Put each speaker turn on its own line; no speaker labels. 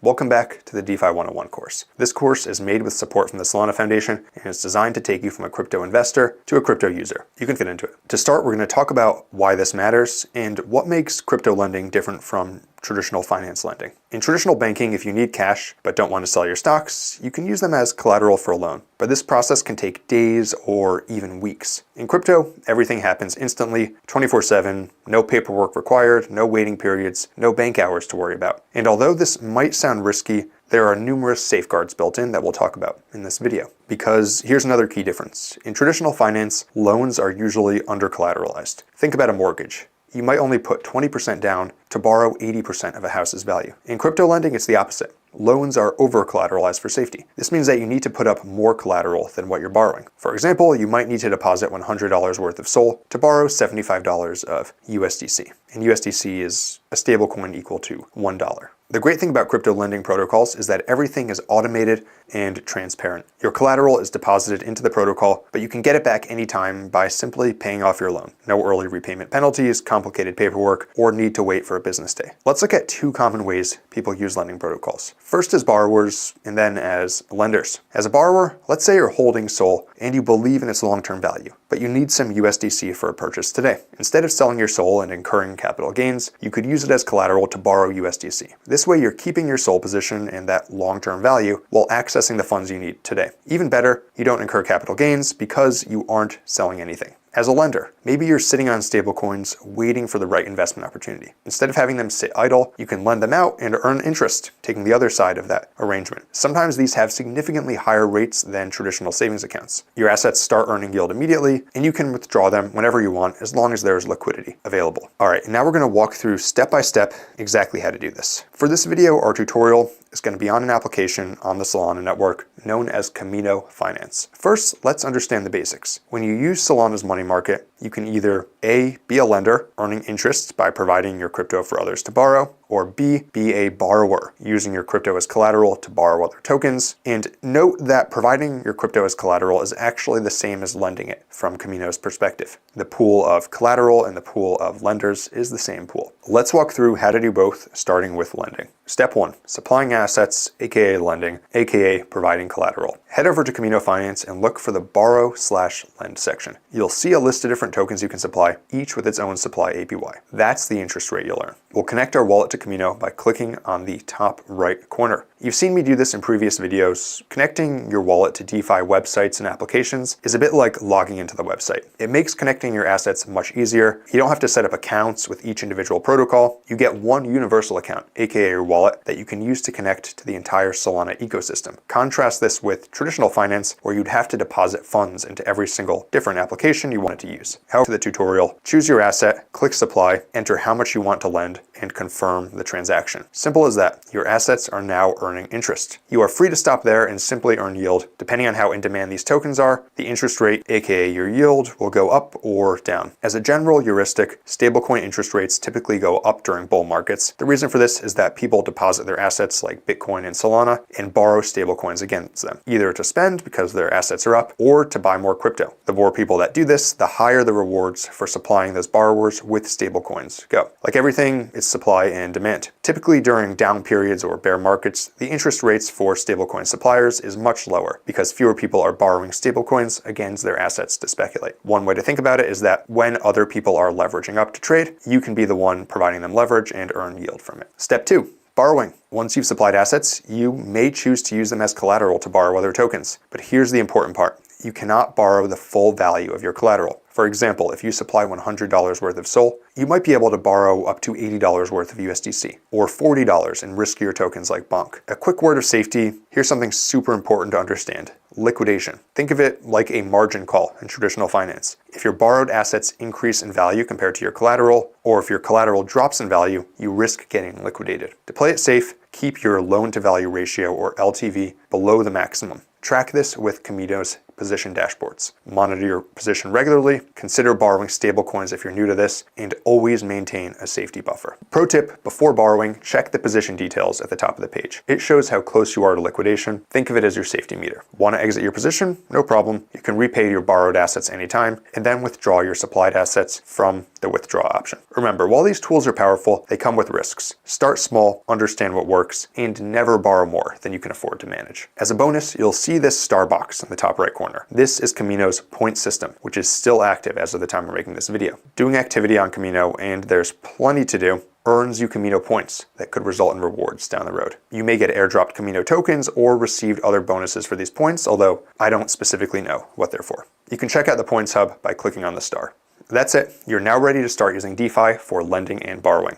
Welcome back to the DeFi 101 course. This course is made with support from the Solana Foundation and is designed to take you from a crypto investor to a crypto user. You can get into it. To start, we're going to talk about why this matters and what makes crypto lending different from traditional finance lending. In traditional banking, if you need cash but don't want to sell your stocks, you can use them as collateral for a loan. But this process can take days or even weeks. In crypto, everything happens instantly, 24/7, no paperwork required, no waiting periods, no bank hours to worry about. And although this might sound risky, there are numerous safeguards built in that we'll talk about in this video. Because here's another key difference. In traditional finance, loans are usually under-collateralized. Think about a mortgage. You might only put 20% down to borrow 80% of a house's value. In crypto lending, it's the opposite. Loans are over-collateralized for safety. This means that you need to put up more collateral than what you're borrowing. For example, you might need to deposit $100 worth of SOL to borrow $75 of USDC. And USDC is a stablecoin equal to $1. The great thing about crypto lending protocols is that everything is automated and transparent. Your collateral is deposited into the protocol, but you can get it back anytime by simply paying off your loan. No early repayment penalties, complicated paperwork, or need to wait for a business day. Let's look at two common ways people use lending protocols. First as borrowers, and then as lenders. As a borrower, let's say you're holding SOL and you believe in its long-term value, but you need some USDC for a purchase today. Instead of selling your SOL and incurring capital gains, you could use it as collateral to borrow USDC. This way you're keeping your SOL position and that long-term value while accessing the funds you need today. Even better, you don't incur capital gains because you aren't selling anything. As a lender, maybe you're sitting on stablecoins waiting for the right investment opportunity. Instead of having them sit idle, you can lend them out and earn interest, taking the other side of that arrangement. Sometimes these have significantly higher rates than traditional savings accounts. Your assets start earning yield immediately, and you can withdraw them whenever you want as long as there's liquidity available. All right, now we're going to walk through step by step exactly how to do this. For this video, our tutorial is going to be on an application on the Solana network known as Kamino Finance. First, let's understand the basics. When you use Solana's money market, you can either A, be a lender, earning interest by providing your crypto for others to borrow, or B, be a borrower, using your crypto as collateral to borrow other tokens. And note that providing your crypto as collateral is actually the same as lending it from Kamino's perspective. The pool of collateral and the pool of lenders is the same pool. Let's walk through how to do both, starting with lending. Step 1, supplying assets, aka lending, aka providing collateral. Head over to Kamino Finance and look for the borrow/lend section. You'll see a list of different tokens you can supply, each with its own supply APY. That's the interest rate you'll earn. We'll connect our wallet to Kamino by clicking on the top right corner. You've seen me do this in previous videos. Connecting your wallet to DeFi websites and applications is a bit like logging into the website. It makes connecting your assets much easier. You don't have to set up accounts with each individual protocol. You get one universal account, aka your wallet, that you can use to connect to the entire Solana ecosystem. Contrast this with traditional finance, where you'd have to deposit funds into every single different application you wanted to use. However, for the tutorial, choose your asset, click supply, enter how much you want to lend, and confirm the transaction. Simple as that. Your assets are now earning interest. You are free to stop there and simply earn yield. Depending on how in demand these tokens are, the interest rate, aka your yield, will go up or down. As a general heuristic, stablecoin interest rates typically go up during bull markets. The reason for this is that people deposit their assets like Bitcoin and Solana and borrow stablecoins against them, either to spend because their assets are up or to buy more crypto. The more people that do this, the higher the rewards for supplying those borrowers with stablecoins go. Like everything, it's supply and demand. Typically during down periods or bear markets, the interest rates for stablecoin suppliers is much lower because fewer people are borrowing stablecoins against their assets to speculate. One way to think about it is that when other people are leveraging up to trade, you can be the one providing them leverage and earn yield from it. Step 2. Borrowing. Once you've supplied assets, you may choose to use them as collateral to borrow other tokens. But here's the important part. You cannot borrow the full value of your collateral. For example, if you supply $100 worth of SOL, you might be able to borrow up to $80 worth of USDC, or $40 in riskier tokens like BONK. A quick word of safety, here's something super important to understand. Liquidation. Think of it like a margin call in traditional finance. If your borrowed assets increase in value compared to your collateral, or if your collateral drops in value, you risk getting liquidated. To play it safe, keep your loan to value ratio, or LTV, below the maximum. Track this with Kamino's position dashboards. Monitor your position regularly, consider borrowing stablecoins if you're new to this, and always maintain a safety buffer. Pro tip, before borrowing, check the position details at the top of the page. It shows how close you are to liquidation. Think of it as your safety meter. Want to exit your position? No problem. You can repay your borrowed assets anytime, and then withdraw your supplied assets from the withdraw option. Remember, while these tools are powerful, they come with risks. Start small, understand what works, and never borrow more than you can afford to manage. As a bonus, you'll see this star box in the top right corner. This is Kamino's point system, which is still active as of the time we're making this video. Doing activity on Kamino, and there's plenty to do, earns you Kamino points that could result in rewards down the road. You may get airdropped Kamino tokens or received other bonuses for these points, although I don't specifically know what they're for. You can check out the points hub by clicking on the star. That's it. You're now ready to start using DeFi for lending and borrowing.